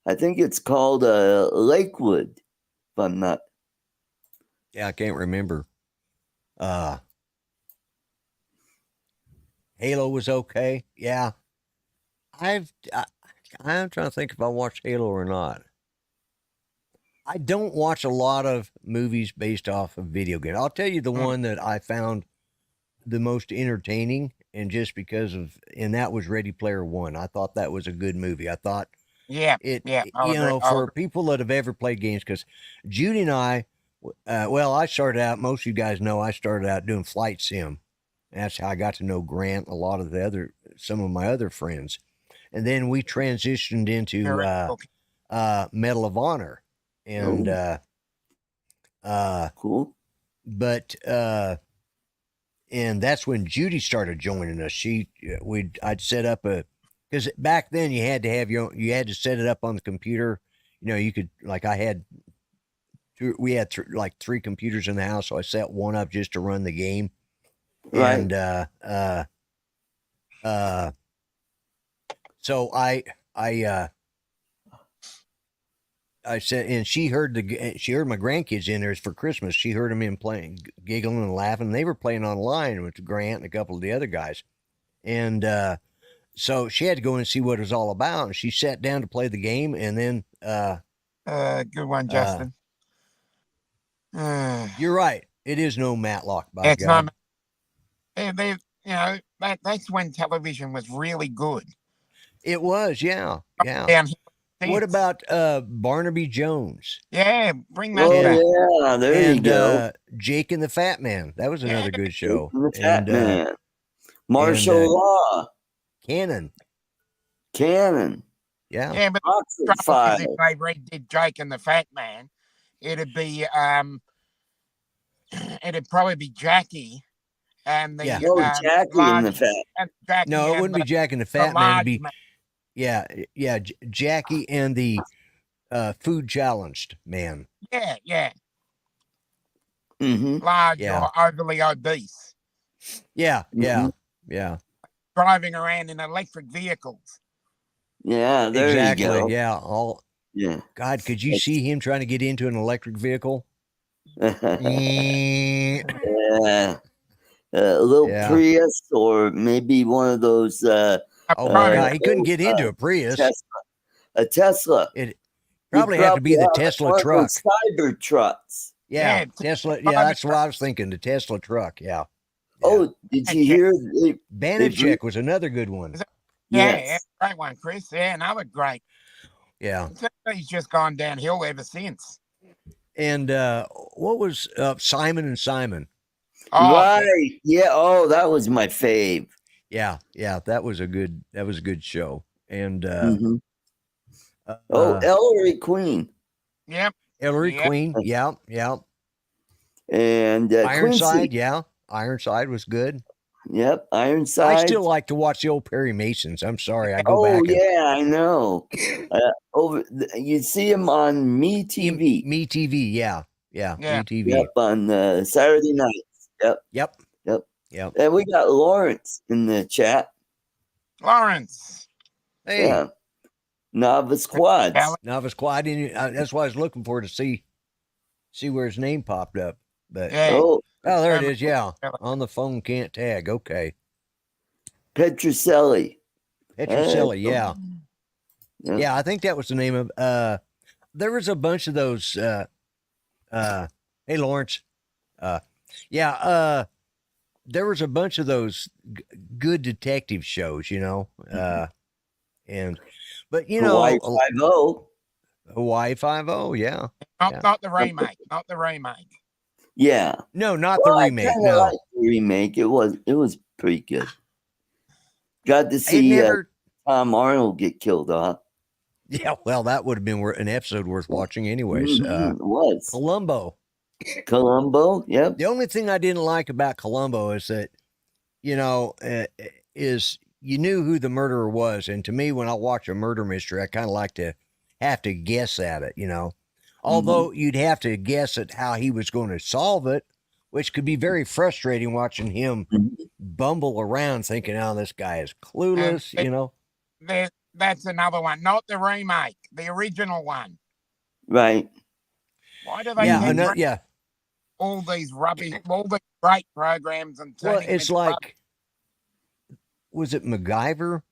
I think it's called Lakewood, if I'm not. Yeah, I can't remember. Halo was okay. Yeah. I'm trying to think if I watched Halo or not. I don't watch a lot of movies based off of video games. I'll tell you the one that I found the most entertaining, and just because and that was Ready Player One. I thought that was a good movie. I thought for people that have ever played games, because Judy and I, I started out, most of you guys know, I started out doing flight sim. That's how I got to know Grant, some of my other friends. And then we transitioned into Medal of Honor. And cool. But and that's when Judy started joining us. I'd set up because back then you had to have you had to set it up on the computer. You could, like, we had like 3 computers in the house, so I set one up just to run the game. Right. And so I said, and she heard my grandkids in there for Christmas. She heard them in playing, giggling and laughing. They were playing online with Grant and a couple of the other guys. And so she had to go and see what it was all about. And she sat down to play the game. And then good one, Justin. You're right. It is no Matlock, by God. That's when television was really good. It was, yeah. What about Barnaby Jones? Yeah, bring that back. Yeah, there you go. Jake and the Fat Man. That was another good show. The Fat Man. Martial Law. Cannon. Yeah. Yeah, but if they redid Jake and the Fat Man, it'd be it'd probably be Jackie and the Jackie and the Fat. No, it wouldn't be Jack and the Fat Man. It'd be Jackie and the food challenged man. Yeah. Mm-hmm. Large or overly obese. Yeah. Driving around in electric vehicles. Yeah, there exactly. you go. Yeah. God, could you see him trying to get into an electric vehicle? Yeah. A little Prius, or maybe one of those. God, he couldn't get into a Prius. A Tesla. It probably have to be the Tesla truck. Cyber trucks. Yeah, Tesla. Yeah, that's what I was thinking. The Tesla truck. Yeah. Oh, did you hear? Banachek was another good one. Yeah, great one, Chris. Yeah, another great. Yeah. He's just gone downhill ever since. And what was Simon and Simon? Oh, right. Yeah. Oh, that was my fave. Yeah. That was a good show. And Ellery Queen. Yep. Ellery Queen. Yeah. And Ironside. Yeah. Ironside was good. Yep, Ironside. I still like to watch the old Perry Masons. I'm sorry, I go Oh back. yeah, I know. You see him on Me TV. Me TV, yeah. Me TV. Yep, on Saturday nights. Yep. And we got Lawrence in the chat. Lawrence. Hey. Yeah. Novice Quads. Novice Quad. That's why I was looking for to see where his name popped up. But oh, there it is. Yeah, on the phone can't tag. Okay. Petrocelli. Yeah. Yeah, I think that was the name of. There was a bunch of those. Hey, Lawrence. There was a bunch of those good detective shows, you know. But you know, Hawaii Five-0. Hawaii Five-0, yeah. Not the remake. Not the remake. Yeah. No, not the remake. No, like the remake. It was pretty good. Got to see Tom Arnold get killed off. Yeah, well, that would have been an episode worth watching, anyways. It was Columbo. Yep. The only thing I didn't like about Columbo is that, you know, is you knew who the murderer was, and to me, when I watch a murder mystery, I kind of like to have to guess at it, you know. Although you'd have to guess at how he was going to solve it, which could be very frustrating watching him bumble around thinking, oh, this guy is clueless, you know. That's another one, not the remake, the original one. Right. Why do they all these rubbish, all the great programs and it's like, was it MacGyver?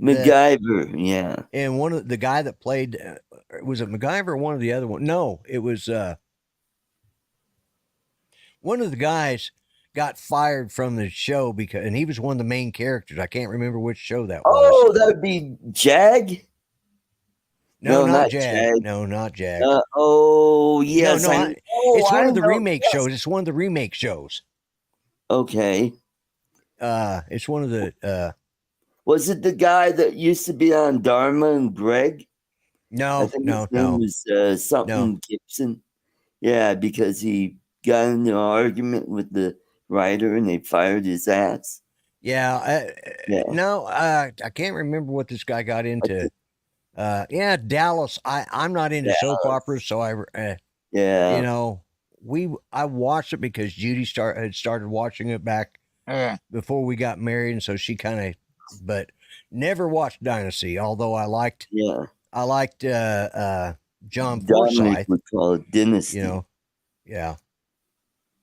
MacGyver, yeah. And one of the guy that played, was it MacGyver or one of the other one? No, it was one of the guys got fired from the show and he was one of the main characters. I can't remember which show that was. Oh, that would be Jag? No, not Jag. No, not Jag. Oh, yes. It's one of the remake shows. It's one of the remake shows. Okay. It's one of the. Was it the guy that used to be on Dharma and Greg? No. His name was something Gibson. Yeah, because he got into an argument with the writer and they fired his ass. No, I can't remember what this guy got into. Dallas. I'm not into soap operas, so you know, I watched it because Judy had started watching it back before we got married, and so she but never watched Dynasty. Although I liked John Forsythe. Would call it Dynasty. You know,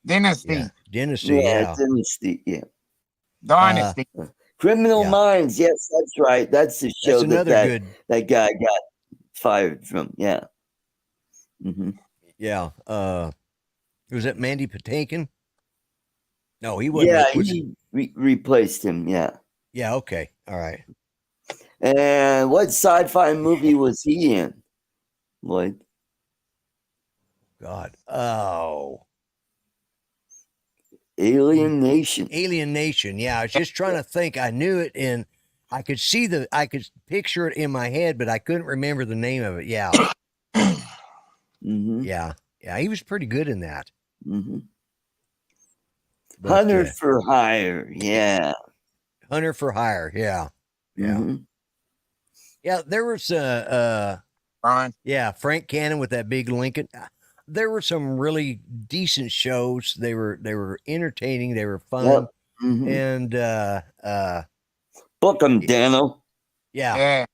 Dynasty. Dynasty. Dynasty. Criminal Minds. Yes, that's right. That's the show that guy got fired from. Yeah. Yeah. Was it Mandy Patinkin? No, he wasn't. Yeah, he replaced him. Yeah. Yeah. Okay. All right. And what sci-fi movie was he in, Lloyd? God. Oh. Alien Nation. Alien Nation. Yeah, I was just trying to think. I knew it, and I could picture it in my head, but I couldn't remember the name of it. Yeah. Yeah. He was pretty good in that. But, Hunter for Hire. Yeah. Hunter for Hire. Yeah. Yeah. There was Bryan. Yeah, Frank Cannon with that big Lincoln. There were some really decent shows. They were entertaining. They were fun. And book 'em, Dano. Yeah.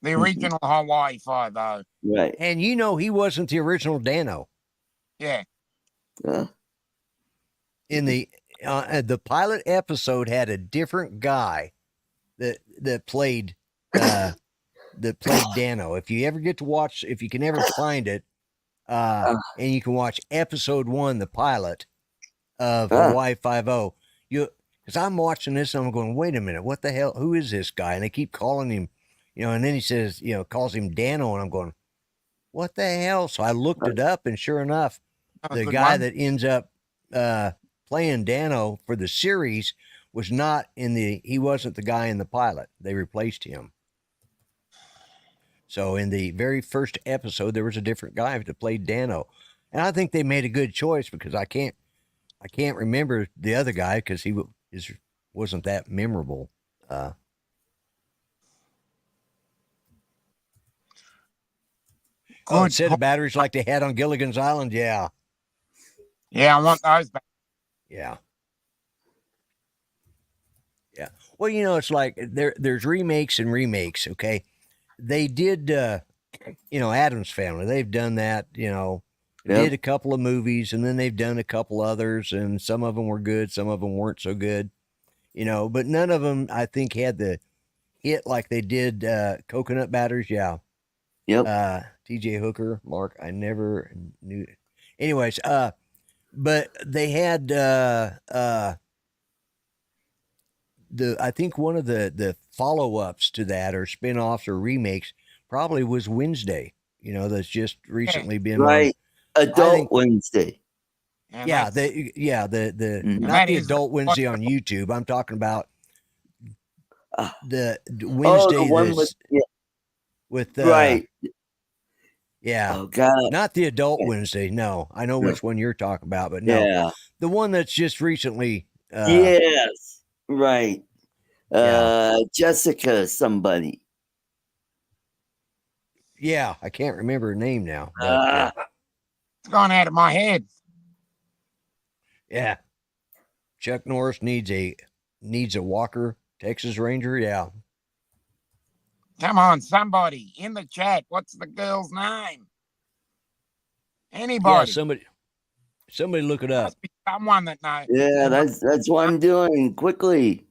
The original Hawaii Five-0. Right. And you know he wasn't the original Dano. Yeah. In the pilot episode had a different guy that played Dano. If you ever get to watch, if you can ever find it, and you can watch episode 1, the pilot of Hawaii Five-0, because I'm watching this and I'm going, wait a minute, what the hell? Who is this guy? And they keep calling him, you know, and then he says, you know, calls him Dano, and I'm going, what the hell? So I looked it up, and sure enough, the guy that ends up playing Dano for the series was not he wasn't the guy in the pilot. They replaced him. So in the very first episode, there was a different guy that played Dano. And I think they made a good choice because I can't remember the other guy because he wasn't that memorable. Good. Instead of batteries like they had on Gilligan's Island, yeah. Yeah, I want those back. Yeah. Yeah. Well, you know, it's like there's remakes and remakes, okay? They did you know, Addams Family. They've done that, you know. Did a couple of movies, and then they've done a couple others, and some of them were good, some of them weren't so good, you know, but none of them I think had the hit like they did Coconut Batteries. Yeah. Yep. TJ Hooker, Mark, I never knew. Anyways, but they had I think one of the follow-ups to that or spin-offs or remakes probably was Wednesday, you know, that's just recently been right. Adult Wednesday. Yeah, the not the Adult Wednesday on YouTube. I'm talking about the Wednesday the one with right. Yeah. Oh God. Not the Adult Wednesday. No, I know which one you're talking about, but no, yeah, the one that's just recently. yes, right. Yeah. Jessica, somebody. Yeah, I can't remember her name now, but it's gone out of my head. Yeah. Chuck Norris needs a Walker Texas Ranger. Yeah. Come on, somebody in the chat. What's the girl's name? Anybody? Yeah, somebody look it up. Must be someone that knows. Yeah, that's what I'm doing quickly.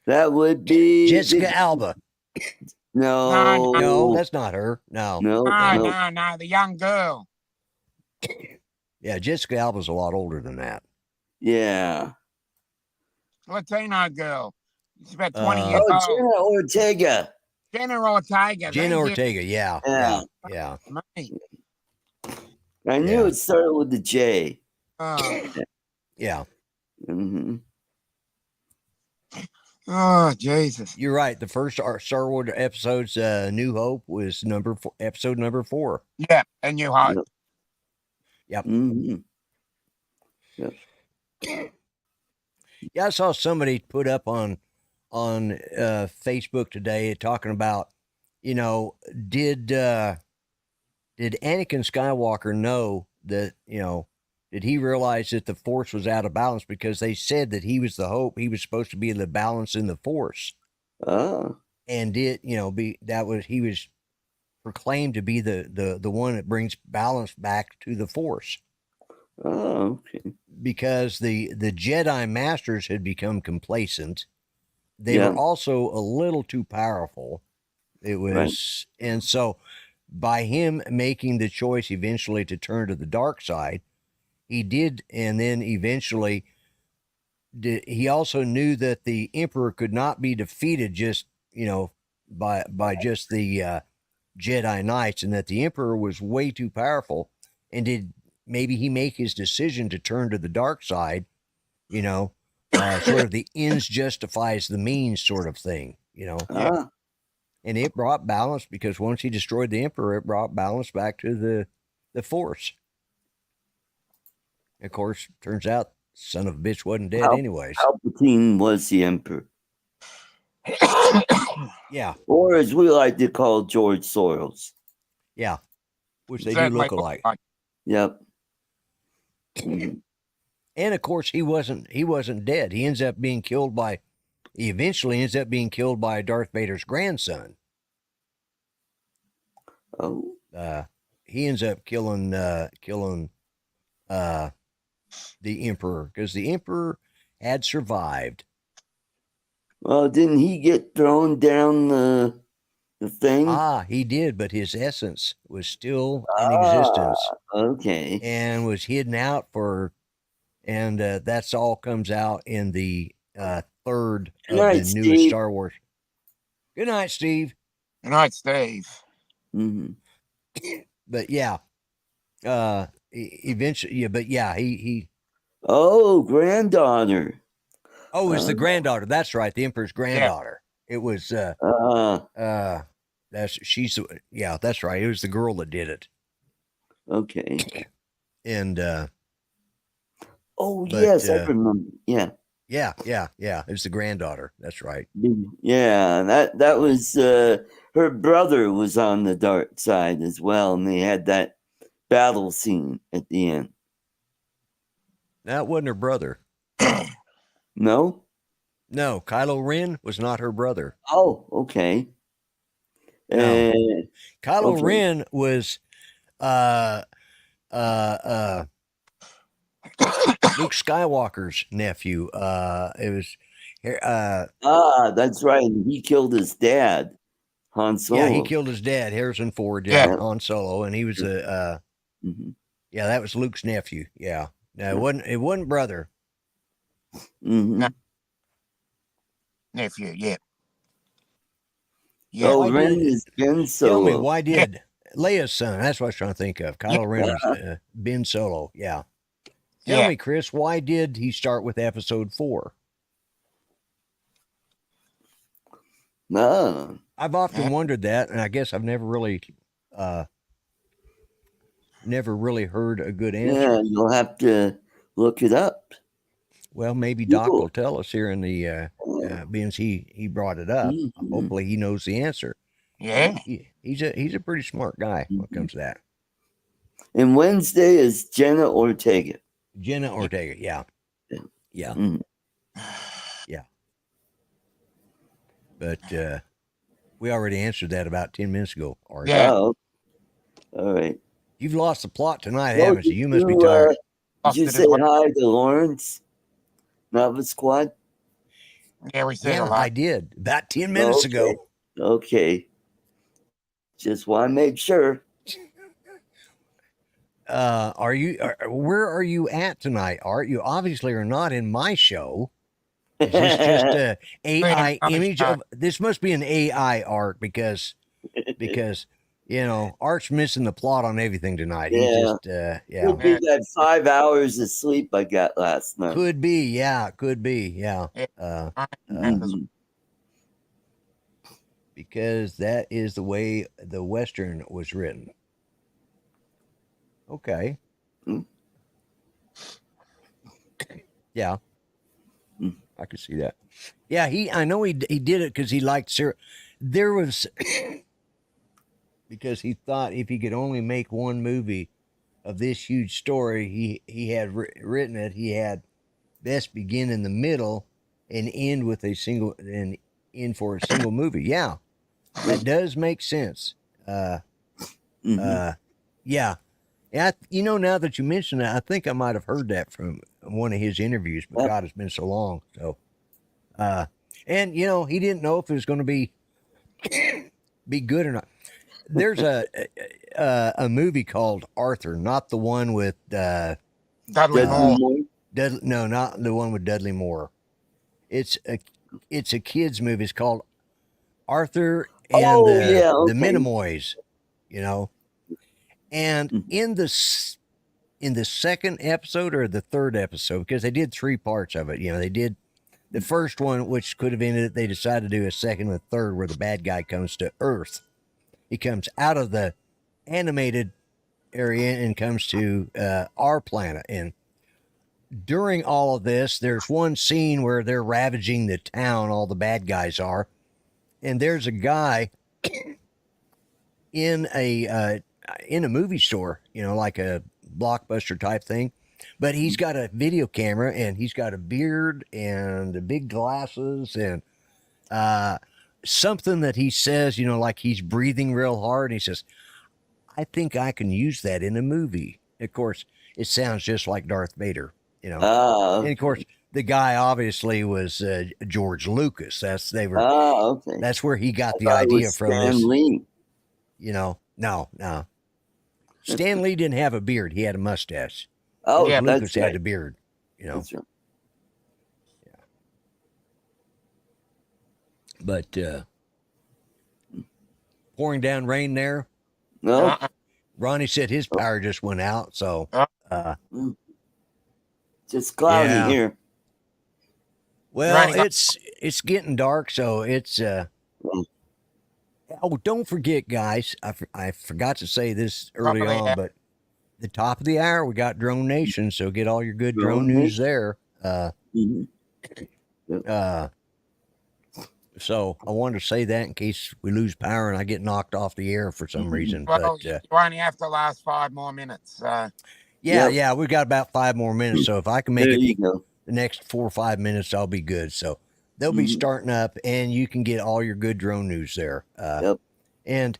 That would be Jessica Alba. No, that's not her. No. No, the young girl. Yeah, Jessica Alba's a lot older than that. Yeah. Latino girl. She's about 20 years old. Jenna Ortega. Jenna Ortega. Yeah. I knew it started with the J. Yeah. Mm-hmm. Oh, Jesus. You're right. The first Star Wars episode's New Hope was episode number 4. Yeah, and New Hope. Yep. Mm-hmm. Yep. Yeah, I saw somebody put up on Facebook today talking about, you know, did Anakin Skywalker know that, you know, did he realize that the Force was out of balance because they said that he was the Hope, he was supposed to be the balance in the Force. Oh. And he was proclaimed to be the one that brings balance back to the Force. Oh, okay. Because the Jedi Masters had become complacent. They were also a little too powerful. It was, and so by him making the choice eventually to turn to the dark side, he did, and then eventually he also knew that the Emperor could not be defeated just, you know, by just the Jedi Knights, and that the Emperor was way too powerful. And did maybe he make his decision to turn to the dark side, you know, sort of the ends justifies the means sort of thing, you know. And it brought balance because once he destroyed the Emperor, it brought balance back to the Force. Of course, turns out son of a bitch wasn't dead anyways. Palpatine was the Emperor. Yeah. Or as we like to call George Soros. Yeah. Which they do look alike. Yep. And of course, he wasn't dead. He eventually ends up being killed by Darth Vader's grandson. Oh. He ends up killing the Emperor because the Emperor had survived. Well, didn't he get thrown down the thing? He did, but his essence was still in existence. Okay. And was hidden out and that's all comes out in the third of the newest Star Wars. Good night, Steve. Good night, Steve. Mm-hmm. But yeah, eventually, he. Oh, granddaughter. Oh, it's the granddaughter. That's right, the Emperor's granddaughter. Yeah. It was. That's right. It was the girl that did it. Okay. And. Yes, I remember. Yeah. Yeah. It's the granddaughter. That's right. Yeah, that was her brother was on the dark side as well, and they had that battle scene at the end. That wasn't her brother. No? No, Kylo Ren was not her brother. Oh, okay. No. Kylo okay. Ren was Luke Skywalker's nephew. It was that's right. He killed his dad, Han Solo. yeah, he killed his dad, Harrison Ford, Han Solo, and he was Mhm. yeah, that was Luke's nephew. Yeah. No, it wasn't brother. Mhm. Nephew, yeah. Oh, Why Ren did- is Ben Solo. Tell me, why did Leia's son? That's what I was trying to think of. Kylo Ren was Ben Solo. Yeah. Tell me, Chris, why did he start with episode 4? No. I've often wondered that, and I guess I've never really heard a good answer. Yeah, you'll have to look it up. Well, maybe Doc will tell us here in the being he brought it up. Mhm. Hopefully, he knows the answer. Yeah. He's a pretty smart guy when it comes to that. And Wednesday is Jenna Ortega. Jenna Ortega, yeah. Mhm. Yeah. But we already answered that about 10 minutes ago. Art. Yeah. Oh, all right. You've lost the plot tonight, Well, haven't you? You must be tired. Did you say hi to Lawrence? Nava Squad? Yeah, we said Yeah, a lot. I did about 10 minutes ago. Okay. Just want to make sure. Where are you at tonight, Art? You obviously are not in my show. Is this just a AI image of this? Must be an AI Art because Art's missing the plot on everything tonight. He just Could be that 5 hours of sleep I got last night. could be, yeah. Mhm. Because that is the way the Western was written. Okay. Mm. Yeah. Mm. I could see that. Yeah, I know he did it because he liked Sarah. There was because he thought if he could only make one movie of this huge story, he had written it. He had best begin in the middle and end with a single and end for a single movie. Yeah, that does make sense. Yeah. Yeah, now that you mention that, I think I might have heard that from one of his interviews, but God, it's been so long. So, and he didn't know if it was going to be good or not. There's a movie called Arthur, not the one with Dudley Moore. No, not the one with Dudley Moore. It's a kid's movie. It's called Arthur and the Minimoys. And in the second episode or the third episode, because they did 3 parts of it. They did the first one, which could have ended it. They decided to do a second and a third where the bad guy comes to Earth. He comes out of the animated area and comes to our planet. And during all of this, there's one scene where they're ravaging the town. All the bad guys are. And there's a guy in a movie store, like a Blockbuster type thing, but he's got a video camera and he's got a beard and big glasses and something that he says, like he's breathing real hard. And he says, I think I can use that in a movie. Of course, it sounds just like Darth Vader, And of course, the guy obviously was George Lucas. That's where he got the idea from. Stan Lee. No. Stan Lee didn't have a beard. He had a mustache. Oh, Lucas that's had right. a beard. That's right. Yeah. But pouring down rain there. No. Ronnie said his power just went out. So just cloudy here. Well, Ronnie, it's getting dark, so it's Oh, don't forget, guys. I forgot to say this early on, but the top of the hour we got Drone Nation, so get all your good drone news there. So I wanted to say that in case we lose power and I get knocked off the air for some reason. Well, But you only have to last 5 more minutes. yeah, we've got about 5 more minutes. So if I can make There it you go. the next 4 or 5 minutes, I'll be good. So they'll be Mhm. starting up, and you can get all your good drone news there. Yep. And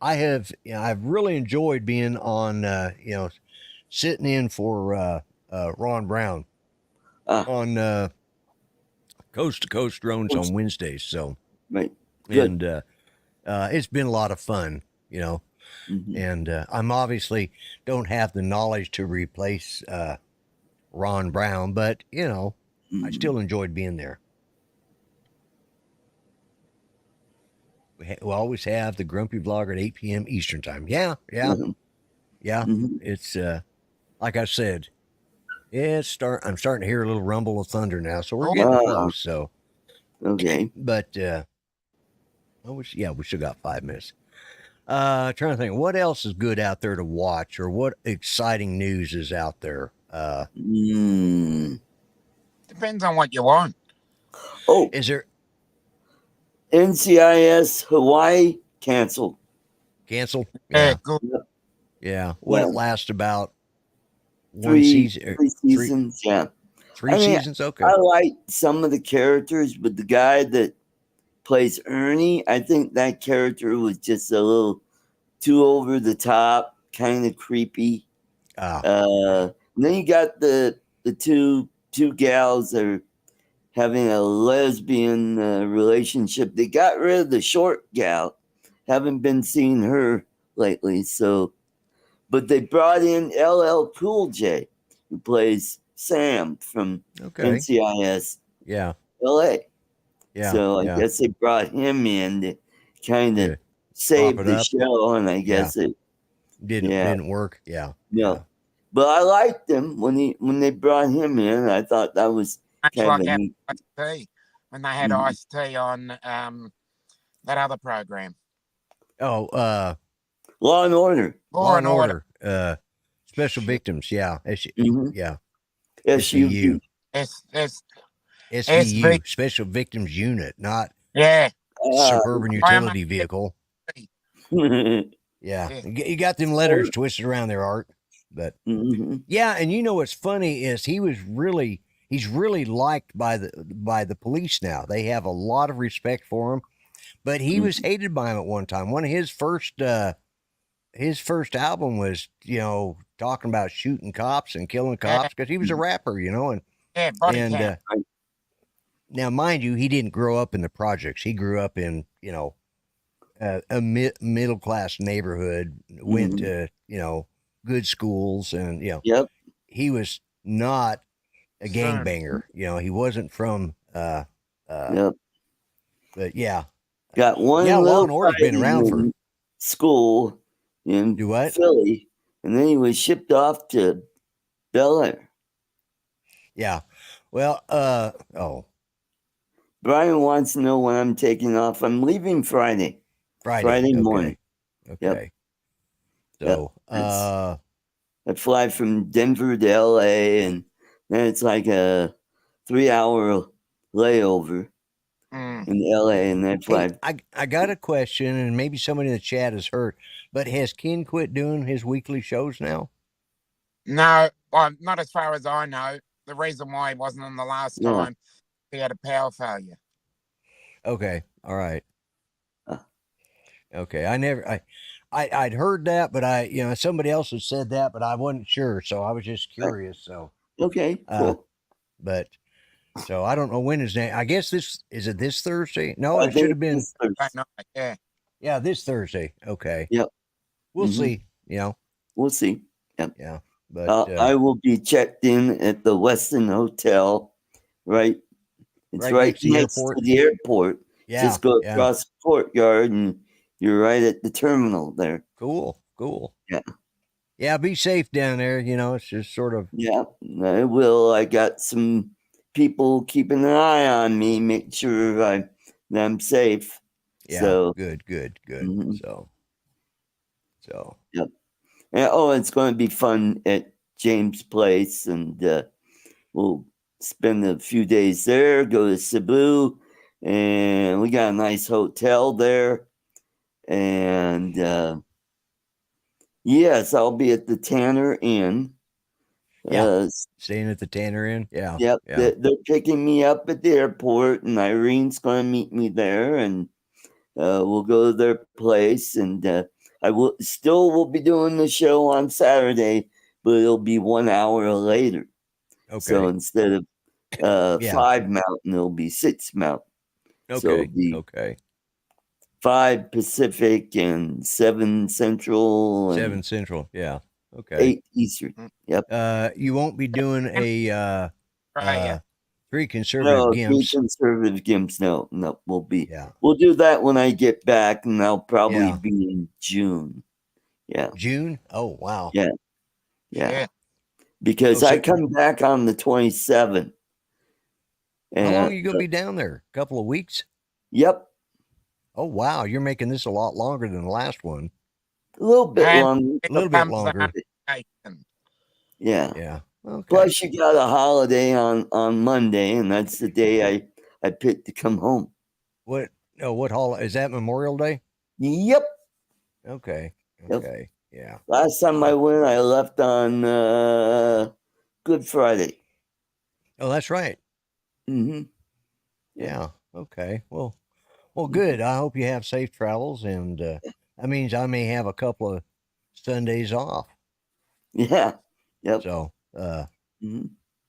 I've really enjoyed being on, sitting in for Ron Brown Ah, on Coast to Coast Drones on Wednesdays. So, right. Good. and it's been a lot of fun, Mhm. and I'm obviously don't have the knowledge to replace Ron Brown, but I Mhm. still enjoyed being there. We always have the Grumpy Vlogger at 8 p.m. Eastern time. Yeah. Mhm. Mhm. It's like I said, I'm starting to hear a little rumble of thunder now, so we're getting close. So, Okay. but we still got 5 minutes. Trying to think what else is good out there to watch, or what exciting news is out there. Depends on what you want. Oh, Is there NCIS Hawaii canceled. canceled? Yeah, good. Yeah. What it lasts about one Three season, seasons. Yeah. three seasons. Okay. I like some of the characters, but the guy that plays Ernie, I think that character was just a little too over the top, kind of creepy. And then you got the two gals that are having a lesbian relationship. They got rid of the short gal. Haven't been seeing her lately. So, but they brought in LL Cool J, who plays Sam from NCIS LA. So I guess they brought him in to kind of save the show, and I guess it didn't work. No. But I liked him when they brought him in. I thought that was kind of neat. When they had Ice-T on that other program. Oh, Law and Order. Law and Order. Special Victims. Yeah. Yeah. SVU. SVU. Special Victims Unit, not Suburban Utility Vehicle. Yeah. You got them letters twisted around there, Art. But yeah, and what's funny is he's really liked by the police now. They have a lot of respect for him. But he was hated by him at one time. One of his first album was, talking about shooting cops and killing cops because he was a rapper, and now, mind you, he didn't grow up in the projects. He grew up in, a middle class neighborhood. Went to, good schools, and he was not a gangbanger. He wasn't from. But yeah. Got one Law and Order's been around for school in Philly, and then he was shipped off to Bel Air. Yeah. Well, Bryan wants to know when I'm taking off. I'm leaving Friday. Friday morning. Okay. So, I fly from Denver to LA, and then it's like a 3-hour layover in LA, and then fly. Hey, I got a question, and maybe somebody in the chat has heard, but has Ken quit doing his weekly shows now? No, well, not as far as I know. The reason why he wasn't on the last time, he had a power failure. Okay, all right. Okay, I'd heard that, but somebody else had said that, but I wasn't sure, so I was just curious. So okay, cool. But so I don't know when his name. I guess is it this Thursday? No, it should have been. Yeah, this Thursday. Okay. Yep. We'll see. We'll see. Yep. Yeah. But I will be checked in at the Westin Hotel. Right. It's right next to the airport. Yeah. Just go across the courtyard, and you're right at the terminal there. Cool. Yeah. Yeah. Be safe down there. It's just sort of. Yeah, I will. I got some people keeping an eye on me, make sure that I'm safe. Yeah. So, good. So. Yep. And, it's going to be fun at James' place, and we'll spend a few days there, go to Cebu, and we got a nice hotel there. And yes, I'll be at the Tanner Inn. Yeah. Staying at the Tanner Inn. Yeah. Yep. Yeah. They're picking me up at the airport, and Irene's going to meet me there, and we'll go to their place. And I will be doing the show on Saturday, but it'll be 1 hour later. Okay. So instead of 5 Mountain, it'll be 6 Mountain. Okay. So it'll be 5 Pacific and 7 Central. 7 Central. Yeah. Okay. 8 Eastern. Yep. You won't be doing a 3 conservative No, 3 gimps. conservative gimps. No, we'll do that when I get back, and I'll probably be in June. Yeah. June? Oh, wow. Yeah. Because I come back on the 27th. How long are you going to be down there? A couple of weeks? Yep. Oh, wow. You're making this a lot longer than the last one. A little bit longer. A little bit longer. Yeah. Yeah. Okay. Plus, you got a holiday on Monday, and that's the day I picked to come home. What holiday? Is that Memorial Day? Yep. Okay. Yep. Okay. Yeah. Last time I went, I left on Good Friday. Oh, that's right. Mm-hmm. Yeah. Okay. Well, good. I hope you have safe travels, and that means I may have a couple of Sundays off. Yeah. Yep. So,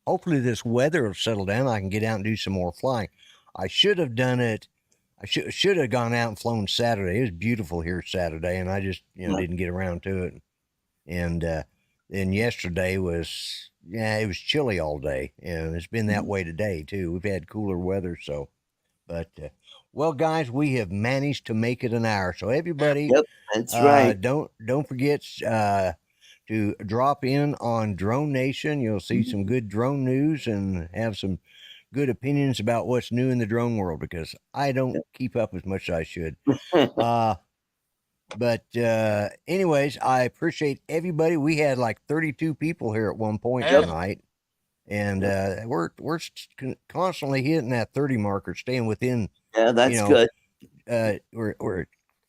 hopefully this weather will settle down. I can get out and do some more flying. I should have done it. I should have gone out and flown Saturday. It was beautiful here Saturday, and I just didn't get around to it. And then yesterday was it was chilly all day, and it's been that way today too. We've had cooler weather, so. But well, guys, we have managed to make it an hour. So everybody, that's right. Don't forget to drop in on Drone Nation. You'll see some good drone news and have some good opinions about what's new in the drone world, because I don't keep up as much as I should. But anyways, I appreciate everybody. We had like 32 people here at one point tonight, and we're constantly hitting that 30 marker, staying within. Yeah, that's good. We're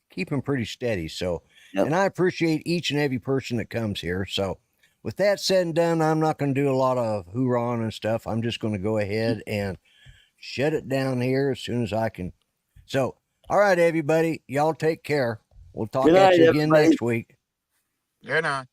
keeping pretty steady. So. And I appreciate each and every person that comes here. So with that said and done, I'm not going to do a lot of hoorahing and stuff. I'm just going to go ahead and shut it down here as soon as I can. So, all right, everybody, y'all take care. We'll talk at you again next week. Good night.